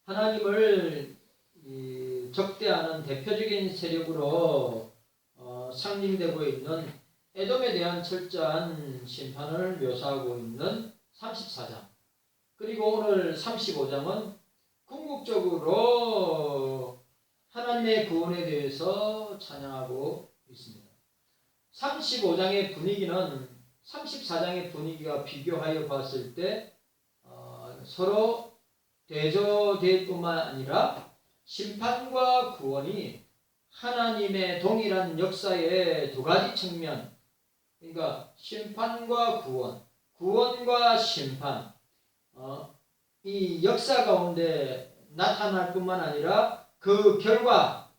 하나님을 적대하는 대표적인 세력으로 상징되고 있는 에돔에 대한 철저한 심판을 묘사하고 있는 34장, 그리고 오늘 35장은 궁극적으로 하나님의 구원에 대해서 찬양하고 있습니다. 35장의 분위기는 34장의 분위기와 비교하여 봤을 때 서로 대조될 뿐만 아니라 심판과 구원이 하나님의 동일한 역사의 두 가지 측면, 그러니까 심판과 구원, 구원과 심판, 이 역사 가운데 나타날 뿐만 아니라 그 결과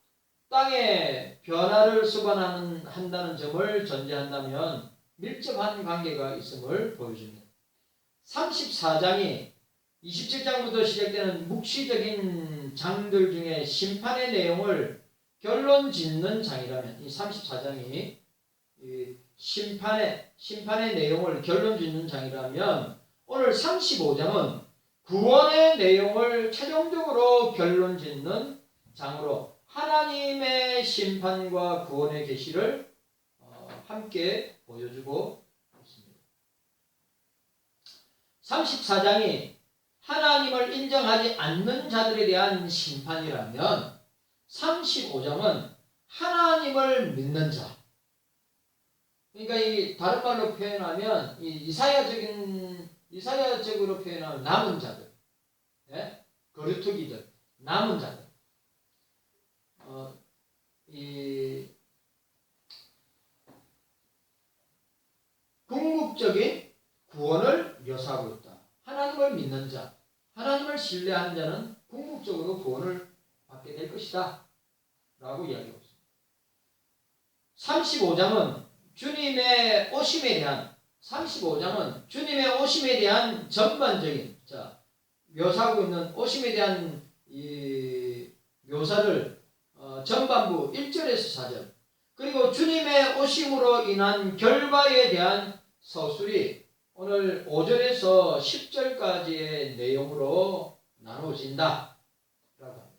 땅에 변화를 수반한다는 점을 전제한다면 밀접한 관계가 있음을 보여줍니다. 34장이 27장부터 시작되는 묵시적인 장들 중에 심판의 내용을 결론 짓는 장이라면, 이 34장이 심판의 내용을 결론 짓는 장이라면, 오늘 35장은 구원의 내용을 최종적으로 결론 짓는 장으로 하나님의 심판과 구원의 계시를 함께 보여주고 있습니다. 34장이 하나님을 인정하지 않는 자들에 대한 심판이라면 35장은 하나님을 믿는 자, 그러니까 이 다른 말로 표현하면 이사야적으로 표현하면 남은 자들, 거류투기들, 남은 자들, 이 궁극적인 구원을 묘사하고 있다. 하나님을 믿는 자, 하나님을 신뢰하는 자는 궁극적으로 구원을 받게 될 것이다 라고 이야기하고 있습니다. 35장은 주님의 오심에 대한 전반적인, 묘사하고 있는 오심에 대한 이 묘사를 전반부 1절에서 4절, 그리고 주님의 오심으로 인한 결과에 대한 서술이 오늘 5절에서 10절까지의 내용으로 나누어진다 라고 합니다.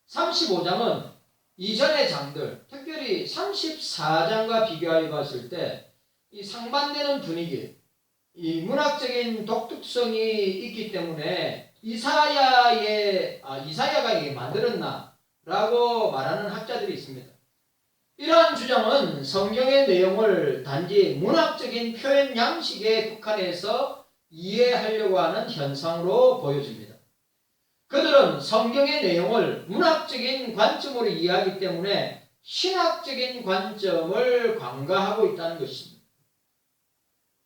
35장은 이전의 장들, 특별히 34장과 비교하여 봤을 때 이 상반되는 분위기, 이 문학적인 독특성이 있기 때문에 이사야가 이게 만들었나 라고 말하는 학자들이 있습니다. 이러한 주장은 성경의 내용을 단지 문학적인 표현 양식에 국한해서 이해하려고 하는 현상으로 보여집니다. 그들은 성경의 내용을 문학적인 관점으로 이해하기 때문에 신학적인 관점을 관가하고 있다는 것입니다.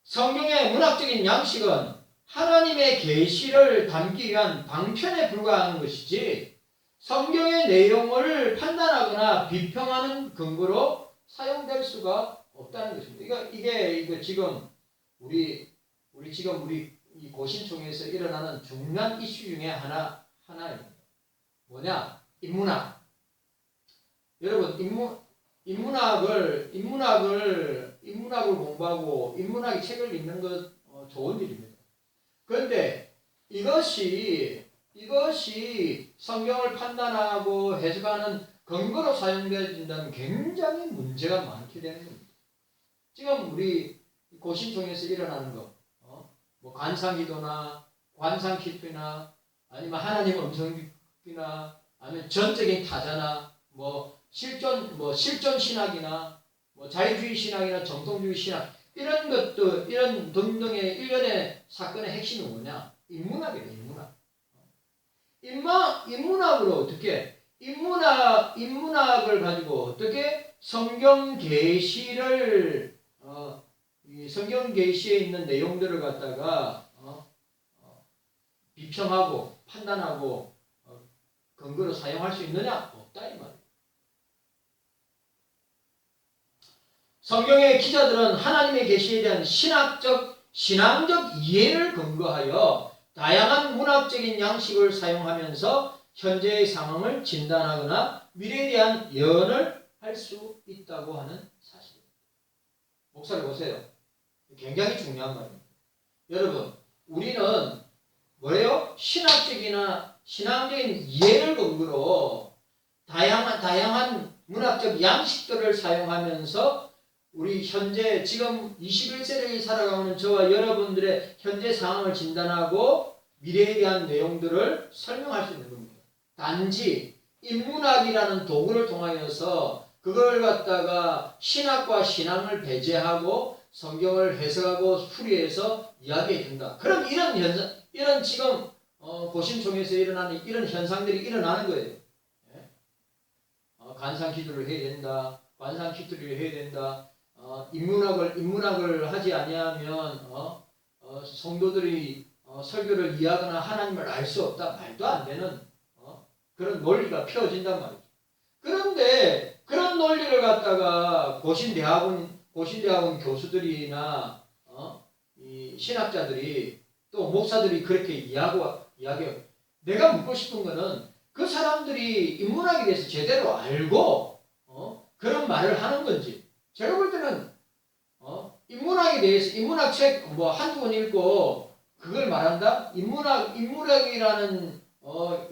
성경의 문학적인 양식은 하나님의 계시를 담기 위한 방편에 불과한 것이지 성경의 내용을 판단하거나 비평하는 근거로 사용될 수가 없다는 것입니다. 이게 지금 우리 이 고신총에서 일어나는 중요한 이슈 중에 하나입니다. 뭐냐? 인문학. 여러분, 인문학을 공부하고 인문학의 책을 읽는 것 좋은 일입니다. 그런데 이것이 성경을 판단하고 해석하는 근거로 사용되어진다면 굉장히 문제가 많게 되는 겁니다. 지금 우리 고신총에서 일어나는 거, 뭐 관상기도나 관상키트나 아니면 하나님 음성기나 아니면 전적인 타자나 실존 신학이나 자유주의 신학이나 정통주의 신학, 이런 것도, 이런 등등의 일련의 사건의 핵심이 뭐냐? 인문학이에요. 인문학으로 어떻게, 인문학을 가지고 어떻게 성경 계시를 성경 계시에 있는 내용들을 갖다가 비평하고 판단하고 근거로 사용할 수 있느냐? 없다 이 말이에요. 성경의 기자들은 하나님의 계시에 대한 신앙적 이해를 근거하여 다양한 문학적인 양식을 사용하면서 현재의 상황을 진단하거나 미래에 대한 예언을 할 수 있다고 하는 사실입니다. 목사를 보세요. 굉장히 중요한 말입니다. 여러분, 우리는 뭐래요? 신학적이나 신앙적인 이해를 근거로 다양한 문학적 양식들을 사용하면서 우리 현재 지금 21세기를 살아가는 저와 여러분들의 현재 상황을 진단하고 미래에 대한 내용들을 설명할 수 있는 겁니다. 단지 인문학이라는 도구를 통하여서 그걸 갖다가 신학과 신앙을 배제하고 성경을 해석하고 풀이해서 이야기해 준다. 그럼 이런 지금 고심총에서 일어나는 이런 현상들이 일어나는 거예요. 간상 기도를 해야 된다. 관상 기도를 해야 된다. 인문학을 하지 아니하면 성도들이 설교를 이해하거나 하나님을 알 수 없다. 말도 안 되는 그런 논리가 펴진단 말이죠. 그런데 그런 논리를 갖다가 고신대학원 교수들이나 이 신학자들이 또 목사들이 그렇게 이야기해요. 내가 묻고 싶은 거는 그 사람들이 인문학에 대해서 제대로 알고 그런 말을 하는 건지, 제가 볼 때는 인문학에 대해서 인문학 책 뭐 한두 권 읽고 그걸 말한다? 인문학이라는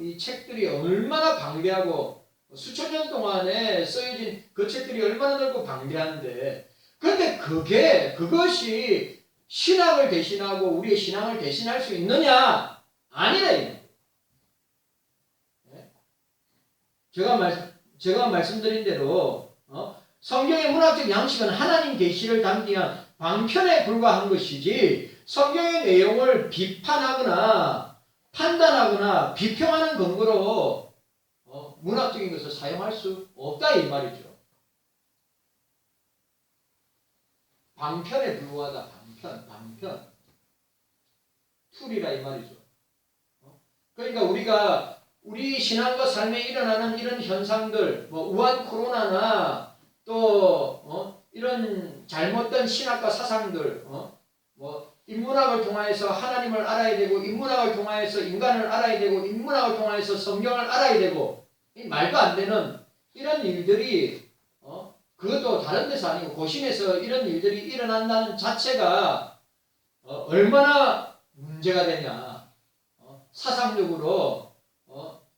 이 책들이 얼마나 방대하고 수천 년 동안에 쓰여진 그 책들이 얼마나 넓고 방대한데, 그런데 그것이 신학을 대신하고 우리의 신앙을 대신할 수 있느냐? 아니래. 제가 말씀드린 대로 성경의 문학적 양식은 하나님 계시를 담기한 방편에 불과한 것이지 성경의 내용을 비판하거나 판단하거나 비평하는 근거로 문학적인 것을 사용할 수 없다 이 말이죠. 방편에 불과하다. 방편. 툴이라 이 말이죠. 그러니까 우리 신앙과 삶에 일어나는 이런 현상들, 뭐 우한 코로나나 또 이런 잘못된 신학과 사상들, 뭐 인문학을 통하여서 하나님을 알아야 되고, 인문학을 통하여서 인간을 알아야 되고, 인문학을 통하여서 성경을 알아야 되고, 이 말도 안 되는 이런 일들이 그것도 다른 데서 아니고 고심에서 이런 일들이 일어난다는 자체가 얼마나 문제가 되냐. 사상적으로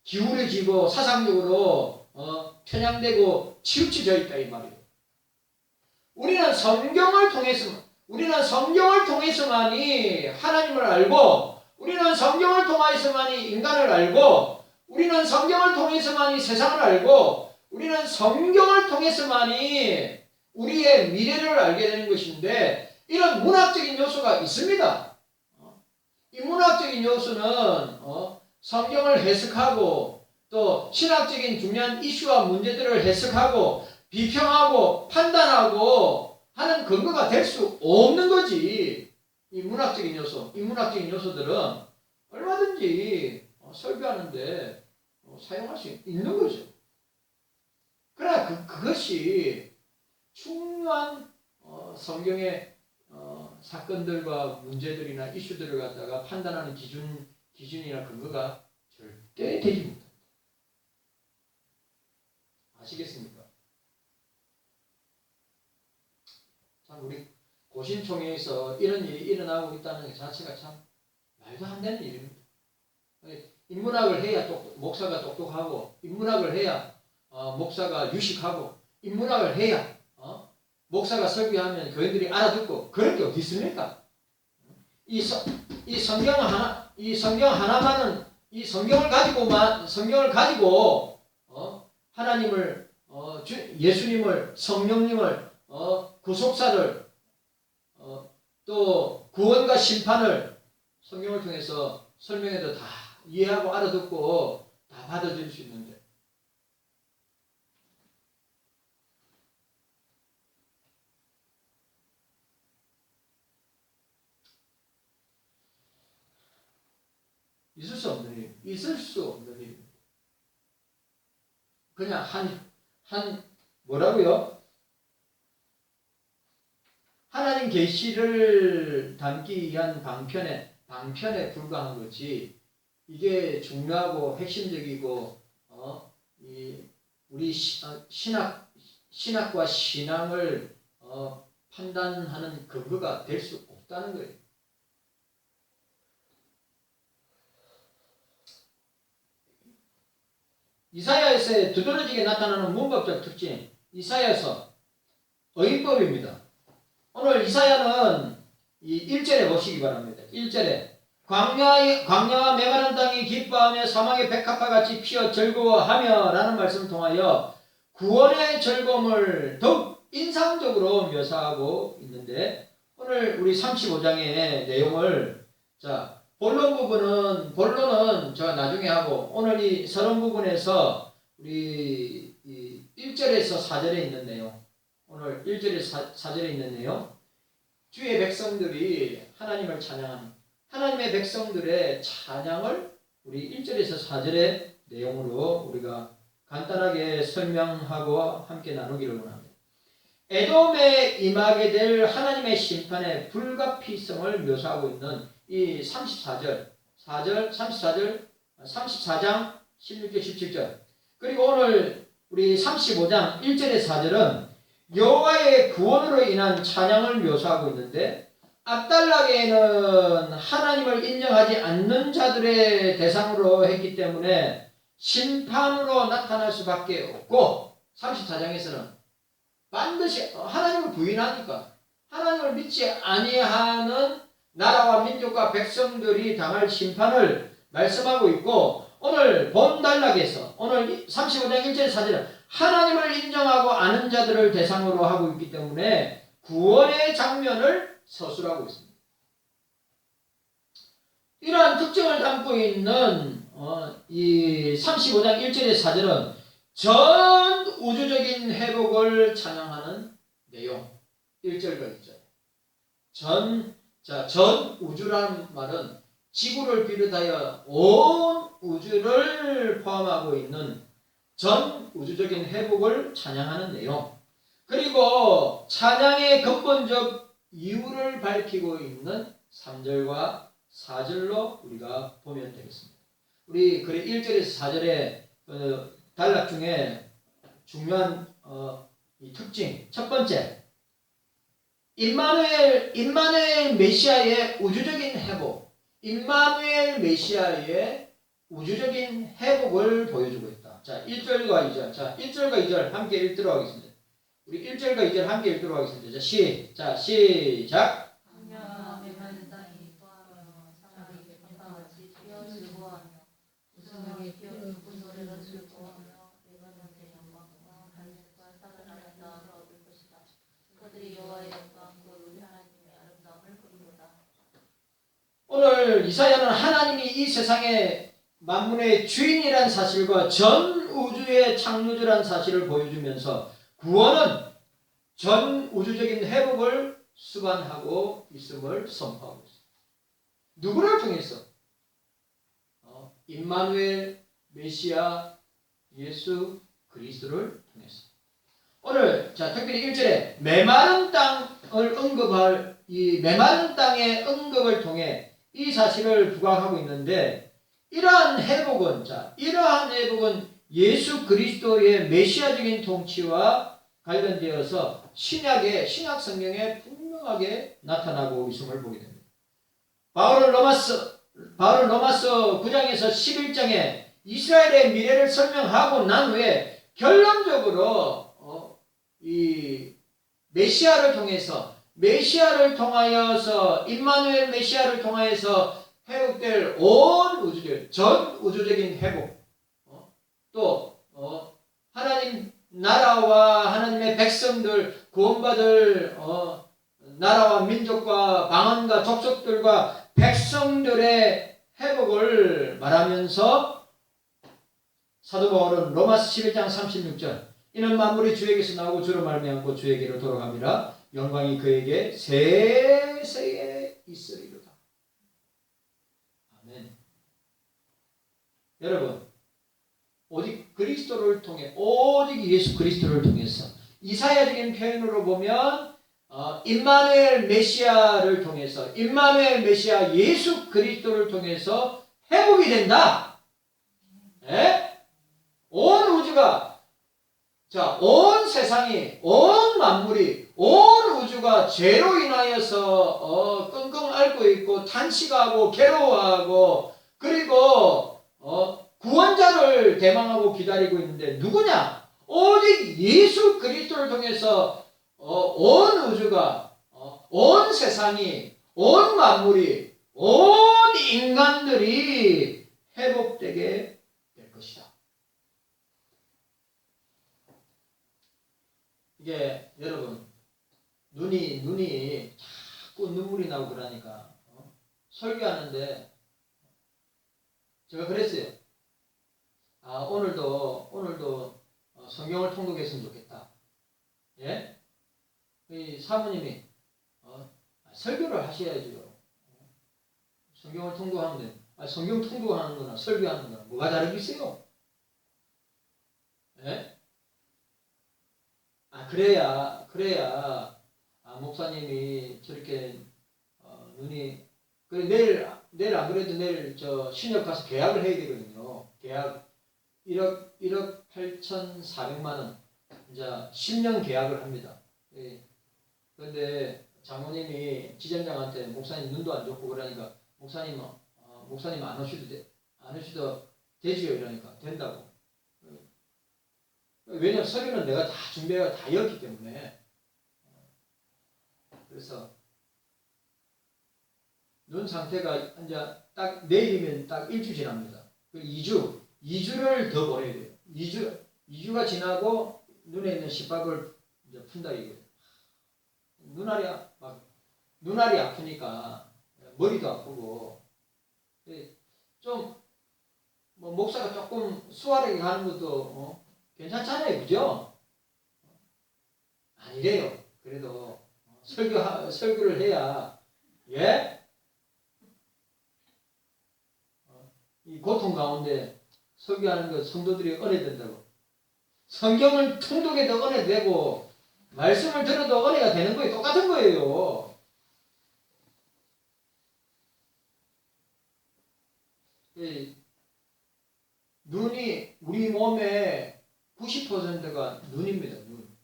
기울여지고 사상적으로 편향되고 치우쳐져 있다 이 말이에요. 우리는 성경을 통해서만이 하나님을 알고, 우리는 성경을 통해서만이 인간을 알고, 우리는 성경을 통해서만이 세상을 알고, 우리는 성경을 통해서만이 우리의 미래를 알게 되는 것인데, 이런 문학적인 요소가 있습니다. 이 문학적인 요소는 성경을 해석하고 또 신학적인 중요한 이슈와 문제들을 해석하고 비평하고 판단하고 하는 근거가 될 수 없는 거지. 이 문학적인 요소들은 얼마든지 설교하는데 사용할 수 있는 거죠. 그러나 그것이 중요한 성경의 사건들과 문제들이나 이슈들을 갖다가 판단하는 기준이나 근거가 절대 되지 못합니다. 아시겠습니까? 참 우리 고신총회에서 이런 일이 일어나고 있다는 것 자체가 참 말도 안 되는 일입니다. 인문학을 해야 목사가 똑똑하고, 인문학을 해야 목사가 유식하고, 인문학을 해야 목사가 설교하면 교인들이 알아듣고, 그런 게 어디 있습니까? 이 성경 하나만은 이 성경을 가지고 하나님을 예수님을, 성령님을, 구속사를 또 구원과 심판을 성경을 통해서 설명해도 다 이해하고 알아듣고 다 받아들일 수 있는데, 있을 수 없는 일. 그냥 뭐라고요? 하나님 계시를 담기 위한 방편에 불과한 거지. 이게 중요하고 핵심적이고 우리 신학과 신앙을 판단하는 근거가 될 수 없다는 거예요. 이사야서에 두드러지게 나타나는 문법적 특징, 이사야서 어휘법입니다. 오늘 이사야는 이 1절에 보시기 바랍니다. 1절에 광야와 메마른 땅이 기뻐하며 사막의 백합화 같이 피어 즐거워하며 라는 말씀을 통하여 구원의 즐거움을 더욱 인상적으로 묘사하고 있는데, 오늘 우리 35장의 내용을 본론은 제가 나중에 하고, 오늘 이 서론 부분에서 우리 1절에서 4절에 있는 내용, 오늘 1절에서 4절에 있는 내용, 주의 백성들이 하나님을 찬양하는 하나님의 백성들의 찬양을 우리 1절에서 4절의 내용으로 우리가 간단하게 설명하고 함께 나누기를 원합니다. 에돔에 임하게 될 하나님의 심판의 불가피성을 묘사하고 있는 이 34장 16절 17절, 그리고 오늘 우리 35장 1절에 4절은 여호와의 구원으로 인한 찬양을 묘사하고 있는데, 앞단락에는 하나님을 인정하지 않는 자들의 대상으로 했기 때문에 심판으로 나타날 수밖에 없고, 34장에서는 반드시 하나님을 부인하니까 하나님을 믿지 아니하는 나라와 민족과 백성들이 당할 심판을 말씀하고 있고, 오늘 본 단락에서 오늘 35장 1절 4절은 하나님을 인정하고 아는 자들을 대상으로 하고 있기 때문에 구원의 장면을 서술하고 있습니다. 이러한 특징을 담고 있는 이 35장 1절의 4절은 전 우주적인 회복을 찬양하는 내용, 1절과 2절. 전 우주라는 말은 지구를 비롯하여 온 우주를 포함하고 있는 전 우주적인 회복을 찬양하는 내용, 그리고 찬양의 근본적 이유를 밝히고 있는 3절과 4절로 우리가 보면 되겠습니다. 우리 그래 1절에서 4절의 단락 중에 중요한 이 특징, 첫 번째, 임마누엘 메시아의 우주적인 회복, 임마누엘 메시아의 우주적인 회복을 보여주고 있다. 자, 1절과 2절. 자, 1절과 2절 함께 읽도록 하겠습니다. 우리 1절과 2절 함께 읽도록 하겠습니다. 자, 시작. 오늘 이사야는 하나님이 이 세상의 만문의 주인이란 사실과 전 우주의 창조주란 사실을 보여주면서 구원은 전 우주적인 회복을 수반하고 있음을 선포하고 있습니다. 누구를 통해서? 임마누엘 메시아 예수 그리스도를 통해서. 오늘 특별히 1절에 메마른 땅을 언급할 이 메마른 땅의 언급을 통해 이 사실을 부각하고 있는데, 이러한 회복은 예수 그리스도의 메시아적인 통치와 관련되어서 신약 성경에 분명하게 나타나고 있음을 보게 됩니다. 바울은 로마서 9장에서 11장에 이스라엘의 미래를 설명하고 난 후에 결론적으로 이 메시아를 통하여서 임마누엘 메시아를 통하여서 회복될 온 우주들, 전 우주적인 회복, 또 하나님 나라와 하나님의 백성들, 구원받을 나라와 민족과 방언과 족속들과 백성들의 회복을 말하면서 사도 바울은 로마서 11장 36절, 이는 만물이 주에게서 나오고 주로 말미암고 주에게로 돌아갑니다. 영광이 그에게 세세에 있으리로다. 아멘. 여러분, 오직 그리스도를 통해, 오직 예수 그리스도를 통해서, 이사야적인 표현으로 보면 임마누엘 메시아를 통해서, 임마누엘 메시아 예수 그리스도를 통해서 회복이 된다. 네? 온 우주가, 온 세상이, 온 만물이, 온 우주가 죄로 인하여서 끙끙 앓고 있고 탄식하고 괴로워하고, 그리고 구원자를 회복되기를 대망하고 기다리고 있는데 누구냐? 오직 예수 그리스도를 통해서 온 우주가 온 세상이 온 만물이 온 인간들이 회복되게 될 것이다. 이게 여러분 눈이 자꾸 눈물이 나고 그러니까 설교하는데 제가 그랬어요. 오늘도 성경을 통독했으면 좋겠다. 예? 이 사모님이 설교를 하셔야죠. 성경을 통독하면 돼. 성경 통독하는 거나 설교하는 거나 뭐가 다르겠어요? 예? 그래야 목사님이 저렇게 눈이 내일 안 그래도 내일 저 신협 가서 계약을 해야 되거든요. 계약 1억 8,400만 원 이제 10년 계약을 합니다. 그런데 장모님이 지점장한테 목사님 눈도 안 좋고 그러니까 목사님 안 오셔도 되지요 이러니까 된다고. 왜냐면 서류는 내가 다 준비해가 다 였기 때문에. 그래서 눈 상태가 이제 딱 내일이면 딱 일주 지납니다. 2주를 더 보내야 돼요. 2주가 지나고 눈에 있는 십박을 이제 푼다 이거예요. 눈알이 아프니까 머리도 아프고 좀 목사가 조금 수월하게 가는 것도 괜찮잖아요, 그죠? 아니래요. 그래도 설교를 해야 예? 이 고통 가운데 설교하는 것 성도들이 은혜 된다고. 성경을 통독해도 은혜 되고 말씀을 들어도 은혜가 되는 거예요. 똑같은 거예요. 눈이 우리 몸의 90%가 눈입니다. 눈.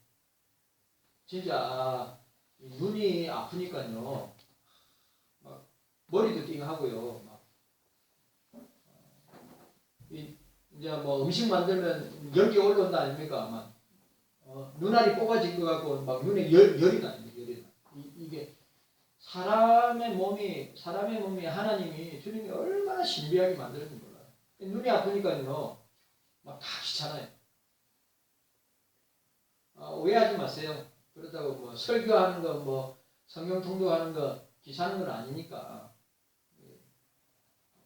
진짜 눈이 아프니까요. 막 머리도 띵하고요. 이제 뭐 음식 만들면 열기 올라온다 아닙니까? 막 눈알이 뽑아질 것 같고 막 눈에 열이 납니다. 이게 사람의 몸이 하나님이 주님이 얼마나 신비하게 만들었는지 몰라요. 눈이 아프니까요. 막 다 귀찮아요. 오해하지 마세요. 그렇다고 뭐 설교하는 거, 뭐 성경 통독하는 거 귀찮은 건 아니니까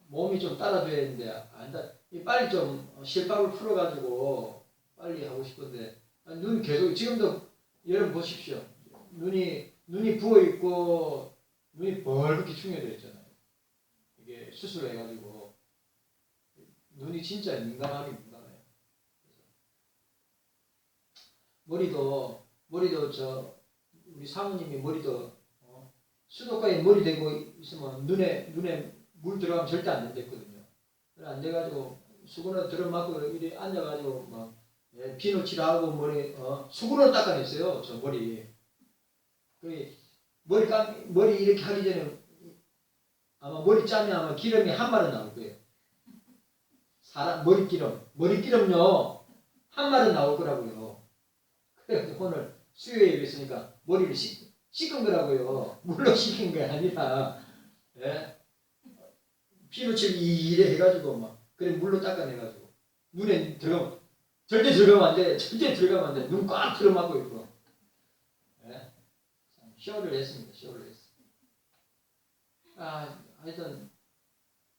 몸이 좀 따라줘야 되는데 안다. 빨리 좀 실밥을 풀어가지고 빨리 하고 싶은데 눈 계속 지금도 여러분 보십시오. 눈이 부어 있고 눈이 벌겋게 충혈되어 있잖아요. 이게 수술해가지고 눈이 진짜 민감해요. 머리도 우리 사모님이 머리도 수도가에 머리 대고 있으면 눈에 물 들어가면 절대 안 된댔거든요. 안 돼가지고 수건으로 들어맞고 이렇게 앉아가지고 막 비누칠하고 머리 수건으로 닦아냈어요. 저 머리. 머리 이렇게 하기 전에 아마 머리 짜면 아마 기름이 한 마리 나올 거예요. 사람 머리기름요 한 마리 나올 거라고요. 그래서 오늘 수요일에 있으니까 머리를 씻은 거라고요. 물로 씻은 게 아니라 피누칠 이래 해가지고 막 그래 물로 닦아내가지고 눈에 들어가면 절대 들어가면 안 돼. 눈 꽉 들어막고 있고 쇼를 했습니다. 하여튼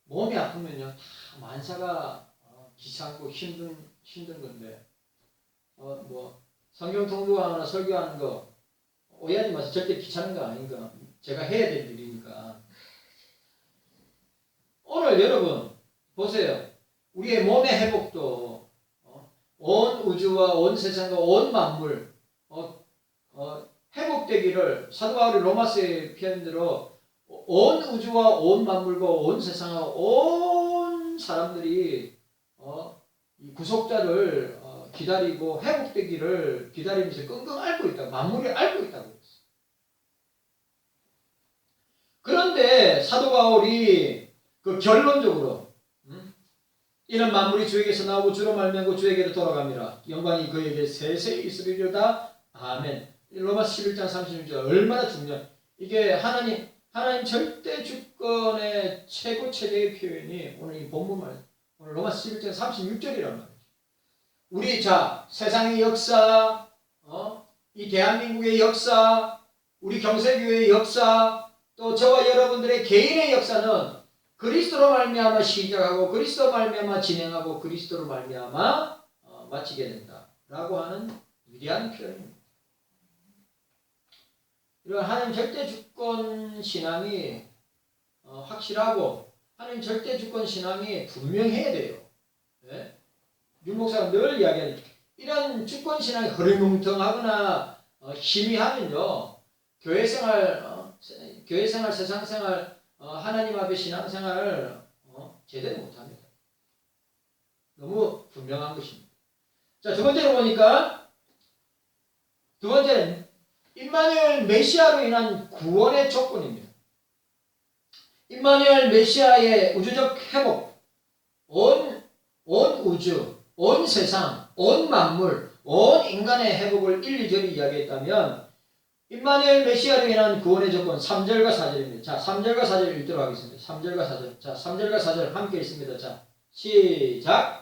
몸이 아프면요 다 만사가 귀찮고 힘든 건데 뭐 성경 통독하거나 설교하는 거 오해하지 마세요. 절대 귀찮은 거 아니니까 제가 해야 될 일이니까. 오늘 여러분 보세요. 우리의 몸의 회복도 온 우주와 온 세상과 온 만물 회복되기를 사도 바울이 로마서의 표현대로 온 우주와 온 만물과 온 세상과 온 사람들이 이 구속자를 기다리고 회복되기를 기다리면서 끙끙 앓고 있다. 만물이 앓고 있다고 했어요. 그런데 사도 바울이 그 결론적으로 이는 만물이 주에게서 나오고 주로 말미암고 주에게로 돌아갑니다. 영광이 그에게 세세히 있으리로다. 아멘. 로마서 11장 36절 얼마나 중요한 이게 하나님 절대 주권의 최고 최대의 표현이 오늘 이 본문 말 오늘 로마서 11장 36절이란 말이죠. 우리 세상의 역사, 이 대한민국의 역사, 우리 경세교회의 역사, 또 저와 여러분들의 개인의 역사는 그리스도로 말미암아 시작하고 그리스도로 말미암아 진행하고 그리스도로 말미암아 마치게 된다라고 하는 위대한 표현입니다. 이런 하나님 절대 주권 신앙이 확실하고 하나님 절대 주권 신앙이 분명해야 돼요. 네? 윤 목사가 늘 이야기하는 이런 주권 신앙이 흐리멍텅하거나 희미하면요 교회생활, 세상생활, 하나님 앞에 신앙생활을 제대로 못합니다. 너무 분명한 것입니다. 자, 두 번째로 보니까 두 번째는 임마누엘 메시아로 인한 구원의 조건입니다. 임마누엘 메시아의 우주적 회복, 온 우주, 온 세상, 온 만물, 온 인간의 회복을 1, 2절이 이야기했다면 임마누엘 메시아로 인한 구원의 조건 3절과 4절입니다. 자, 3절과 4절 읽도록 하겠습니다. 3절과 4절. 자, 3절과 4절 함께 읽습니다. 자, 시작.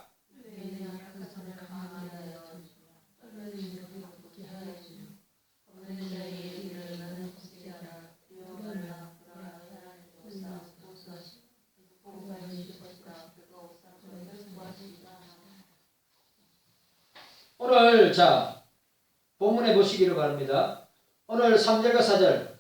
오늘 본문에 보시기를 바랍니다. 오늘 3절과 4절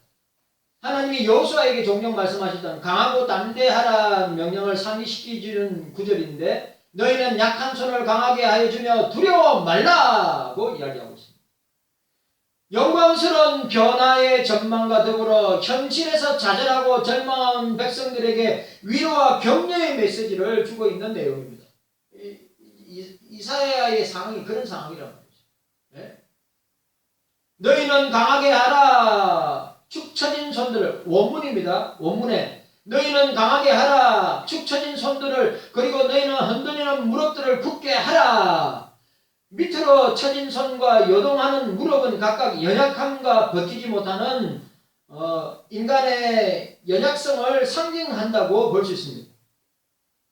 하나님이 여호수아에게 종종 말씀하셨던 강하고 담대하라는 명령을 상기시켜주는 구절인데 너희는 약한 손을 강하게 하여 주며 두려워 말라고 이야기하고 있습니다. 영광스러운 변화의 전망과 더불어 현실에서 좌절하고 절망한 백성들에게 위로와 격려의 메시지를 주고 있는 내용입니다. 이사야의 상황이 그런 상황이란 말이죠. 네? 너희는 강하게 하라. 축 처진 손들을 원문입니다. 원문에 너희는 강하게 하라. 축 처진 손들을 그리고 너희는 흔들리는 무릎들을 굳게 하라. 밑으로 처진 손과 요동하는 무릎은 각각 연약함과 버티지 못하는 인간의 연약성을 상징한다고 볼 수 있습니다.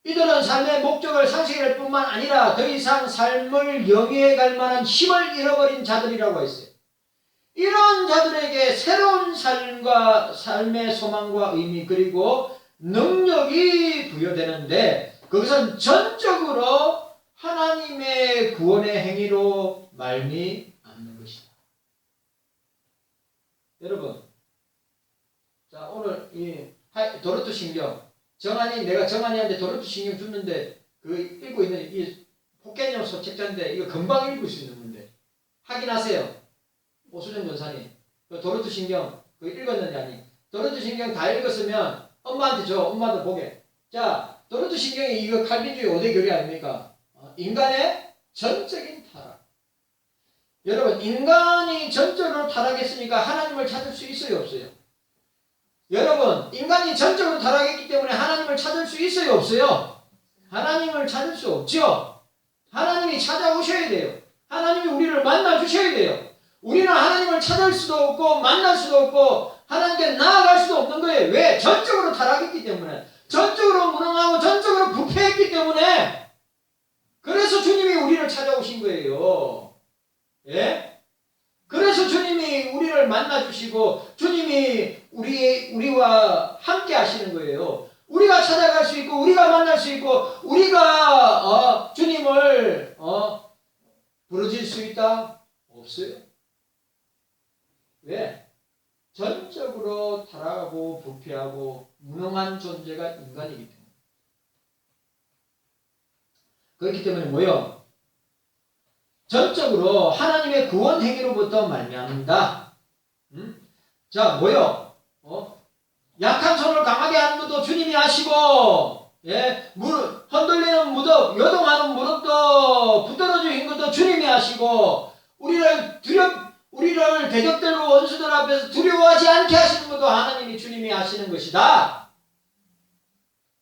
이들은 삶의 목적을 상실할 뿐만 아니라 더 이상 삶을 영위해 갈 만한 힘을 잃어버린 자들이라고 했어요. 이런 자들에게 새로운 삶과 삶의 소망과 의미 그리고 능력이 부여되는데 그것은 전적으로 하나님의 구원의 행위로 말미암는 것이다. 여러분, 자 오늘 이 도르트 신경 내가 정한이한테 도르트 신경 줬는데 그 읽고 있는 이 폭개념소 책자인데 이거 금방 읽을 수 있는 건데 확인하세요. 오수정 전사님 그 도르트 신경 그 읽었는지 아니 도르트 신경 다 읽었으면 엄마한테 줘. 엄마도 보게. 자 도르트 신경이 이거 칼빈주의 5대 교리 아닙니까? 인간의 전적인 타락. 여러분 인간이 전적으로 타락했으니까 하나님을 찾을 수 있어요 없어요? 여러분 인간이 전적으로 타락했기 때문에 하나님을 찾을 수 있어요 없어요? 하나님을 찾을 수 없죠. 하나님이 찾아오셔야 돼요. 하나님이 우리를 만나 주셔야 돼요. 우리는 하나님을 찾을 수도 없고 만날 수도 없고 하나님께 나아갈 수도 없는 거예요. 왜? 전적으로 타락했기 때문에 전적으로 무능하고 전적으로 부패했기 때문에 그래서 주님이 우리를 찾아오신 거예요. 예? 그래서 주님이 우리를 만나주시고 주님이 우리와 함께 하시는 거예요. 우리가 찾아갈 수 있고 우리가 만날 수 있고 우리가 주님을 부르질 수 있다? 없어요. 왜? 전적으로 타락하고 부패하고 무능한 존재가 인간이기 때문에. 그렇기 때문에 뭐요? 전적으로 하나님의 구원 행위로부터 말미암는다. 자, 뭐요? 약한 손을 강하게 하는 것도 주님이 하시고, 예, 흔들리는 무릎, 요동하는 무릎도 붙들어 주신 것도 주님이 하시고, 우리를 대적들과 원수들 앞에서 두려워하지 않게 하시는 것도 하나님이 주님이 하시는 것이다.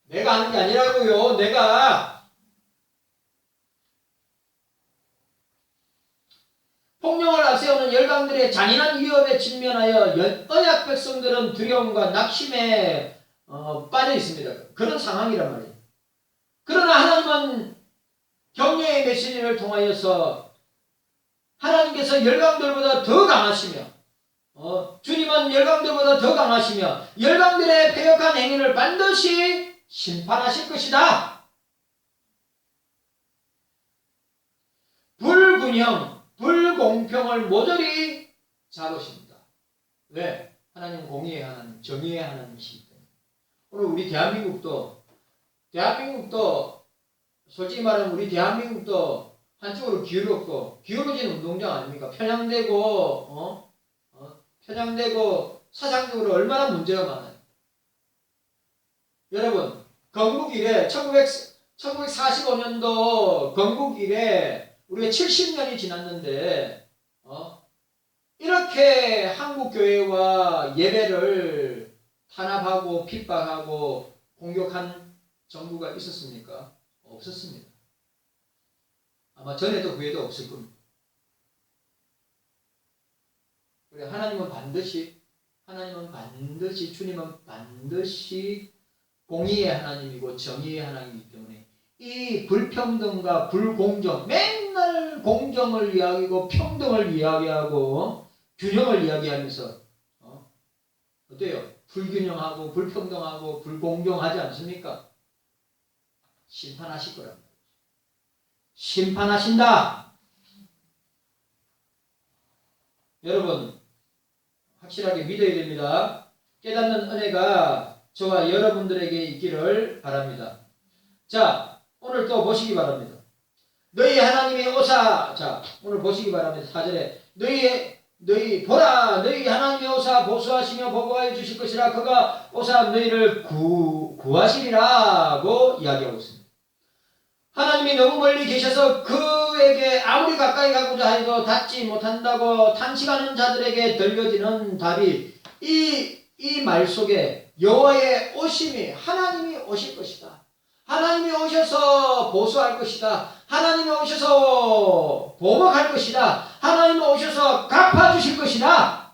내가 하는 게 아니라고요. 내가 홍령을 앞세우는 열강들의 잔인한 위협에 직면하여 언약 백성들은 두려움과 낙심에 빠져 있습니다. 그런 상황이란 말이에요. 그러나 하나님은 격려의 메시지를 통하여서 하나님께서 열강들보다 더 강하시며 주님은 열강들보다 더 강하시며 열강들의 패역한 행위를 반드시 심판하실 것이다. 불균형, 불공평을 모조리 잡으십니다. 왜? 하나님 공의의 하나님, 정의의 하나님이시기 때문에. 오늘 우리 대한민국도 솔직히 말하면 우리 대한민국도 한쪽으로 기울어진 운동장 아닙니까? 편향되고 사상적으로 얼마나 문제가 많아요. 여러분, 건국 이래 1945년도 건국 이래 우리가 70년이 지났는데 이렇게 한국 교회와 예배를 탄압하고 핍박하고 공격한 정부가 있었습니까? 없었습니다. 아마 전에도 후에도 없을 겁니다. 하나님은 반드시 주님은 반드시 공의의 하나님이고 정의의 하나님이기 때문에 이 불평등과 불공정, 맨날 공정을 이야기하고 평등을 이야기하고 균형을 이야기하면서 어때요? 불균형하고 불평등하고 불공정하지 않습니까? 심판하실 거랍니다. 심판하신다. 여러분 확실하게 믿어야 됩니다. 깨닫는 은혜가 저와 여러분들에게 있기를 바랍니다. 자, 오늘 또 보시기 바랍니다. 너희 하나님의 오사. 자, 오늘 보시기 바랍니다. 4절에 너희 보라 너희 하나님의 오사 보수하시며 보고하여 주실 것이라 그가 오사 너희를 구하시리라고 이야기하고 있습니다. 하나님이 너무 멀리 계셔서 그에게 아무리 가까이 가고자 해도 닿지 못한다고 탄식하는 자들에게 들려지는 답이 이 말 속에 여호와의 오심이 하나님이 오실 것이다. 하나님이 오셔서 보수할 것이다. 하나님이 오셔서 보복할 것이다. 하나님이 오셔서 갚아주실 것이다.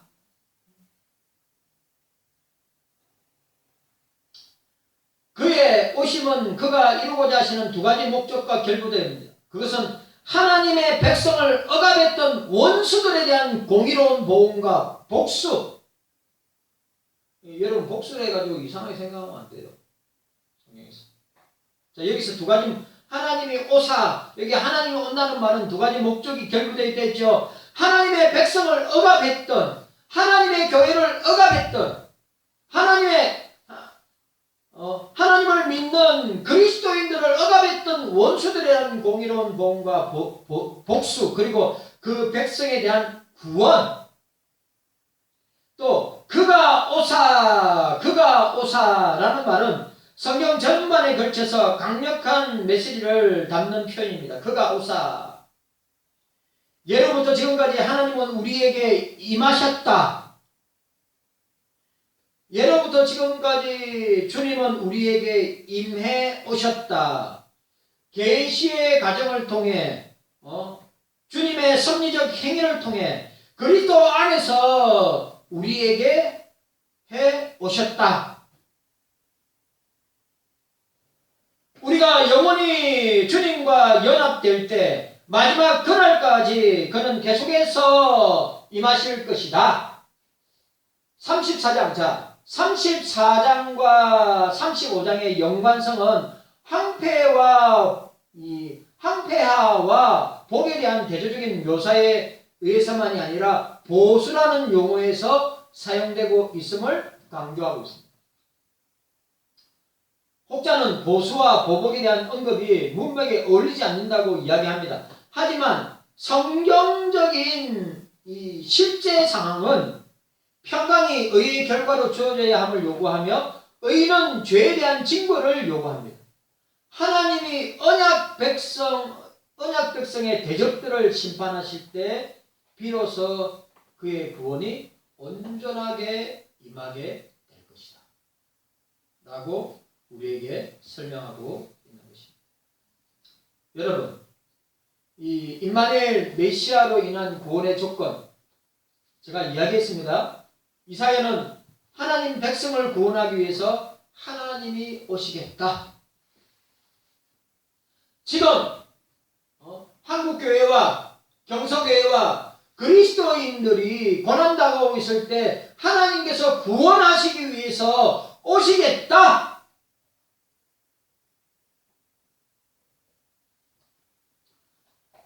그의 오심은 그가 이루고자 하시는 두 가지 목적과 결부되어 있습니다. 그것은 하나님의 백성을 억압했던 원수들에 대한 공의로운 보응과 복수. 여러분 복수를 해가지고 이상하게 생각하면 안 돼요. 성경에서. 자, 여기서 두 가지, 하나님이 오사, 여기 하나님이 온다는 말은 두 가지 목적이 결부되어 있죠. 하나님의 백성을 억압했던, 하나님의 교회를 억압했던, 하나님을 믿는 그리스도인들을 억압했던 원수들에 대한 공의로운 보응과 복수, 그리고 그 백성에 대한 구원. 또 그가 오사라는 말은 성경 전반에 걸쳐서 강력한 메시지를 담는 표현입니다. 그가 오사. 예로부터 지금까지 하나님은 우리에게 임하셨다. 예로부터 지금까지 주님은 우리에게 임해 오셨다. 계시의 과정을 통해 주님의 섭리적 행위를 통해 그리스도 안에서 우리에게 해 오셨다. 우리가 영원히 주님과 연합될 때 마지막 그날까지 그는 계속해서 임하실 것이다. 34장 34장과 35장의 연관성은 항폐하와 복에 대한 대조적인 묘사에 의해서만이 아니라 보수라는 용어에서 사용되고 있음을 강조하고 있습니다. 혹자는 보수와 보복에 대한 언급이 문맥에 어울리지 않는다고 이야기합니다. 하지만 성경적인 이 실제 상황은 평강이 의의 결과로 주어져야 함을 요구하며 의는 죄에 대한 징벌을 요구합니다. 하나님이 언약 백성의 대적들을 심판하실 때 비로소 그의 구원이 온전하게 임하게 될 것이다. 라고 우리에게 설명하고 있는 것입니다. 여러분, 이 임마누엘 메시아로 인한 구원의 조건 제가 이야기했습니다. 이사야는 하나님 백성을 구원하기 위해서 하나님이 오시겠다. 지금 한국교회와 경서교회와 그리스도인들이 고난 당하고 있을 때 하나님께서 구원하시기 위해서 오시겠다.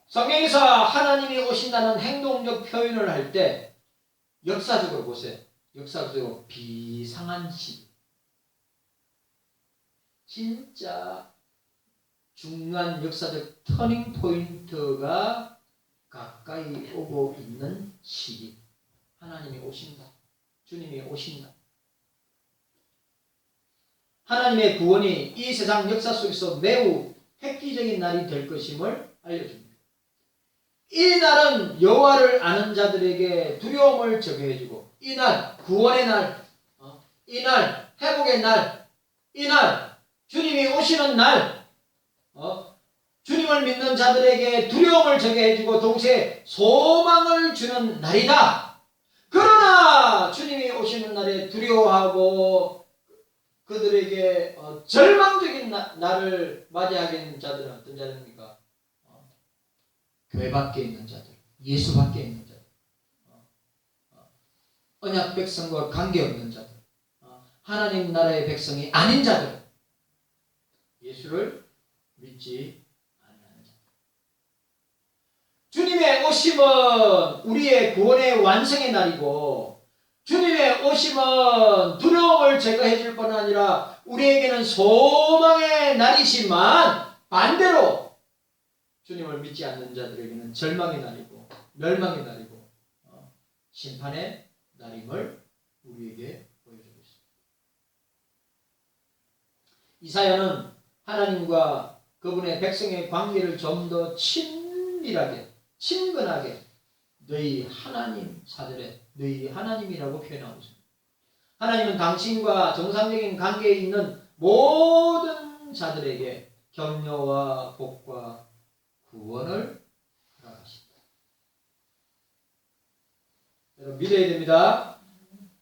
성경에서 하나님이 오신다는 행동적 표현을 할 때 역사적으로 보세요. 역사적으로 비상한 시. 진짜 중요한 역사적 터닝 포인트가 가까이 오고 있는 시기. 하나님이 오신다. 주님이 오신다. 하나님의 구원이 이 세상 역사 속에서 매우 획기적인 날이 될 것임을 알려줍니다. 이 날은 여호와를 아는 자들에게 두려움을 적용해주고, 이 날 구원의 날, 이 날 회복의 날, 이 날 주님이 오시는 날, 주님을 믿는 자들에게 두려움을 적용해주고 동시에 소망을 주는 날이다. 그러나 주님이 오시는 날에 두려워하고 그들에게 절망적인 날을 맞이하게 되는 자들은 어떤 자들입니까? 교회 밖에 있는 자들, 예수 밖에 있는 자들, 언약 백성과 관계없는 자들, 하나님 나라의 백성이 아닌 자들, 예수를 믿지 않는 자들. 주님의 오심은 우리의 구원의 완성의 날이고, 주님의 오심은 두려움을 제거해 줄 뿐 아니라 우리에게는 소망의 날이지만, 반대로 주님을 믿지 않는 자들에게는 절망의 날이고 멸망의 날이고 심판의 날임을 우리에게 보여주고 있습니다. 이사야는 하나님과 그분의 백성의 관계를 좀 더 친밀하게, 친근하게 너희 하나님 사절에 너희 하나님이라고 표현하고 있습니다. 하나님은 당신과 정상적인 관계에 있는 모든 자들에게 격려와 복과 구원을 허락하신다. 여러분 믿어야 됩니다.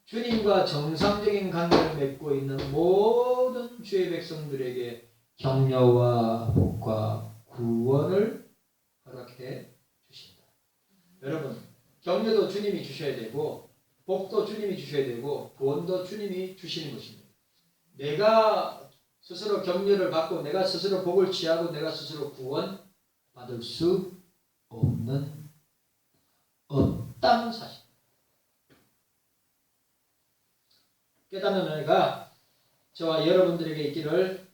주님과 정상적인 관계를 맺고 있는 모든 주의 백성들에게 격려와 복과 구원을 허락해 주신다. 여러분 격려도 주님이 주셔야 되고 복도 주님이 주셔야 되고 구원도 주님이 주시는 것입니다. 내가 스스로 격려를 받고 내가 스스로 복을 취하고 내가 스스로 구원 받을 수 없다는 사실. 깨닫는 은혜가 저와 여러분들에게 있기를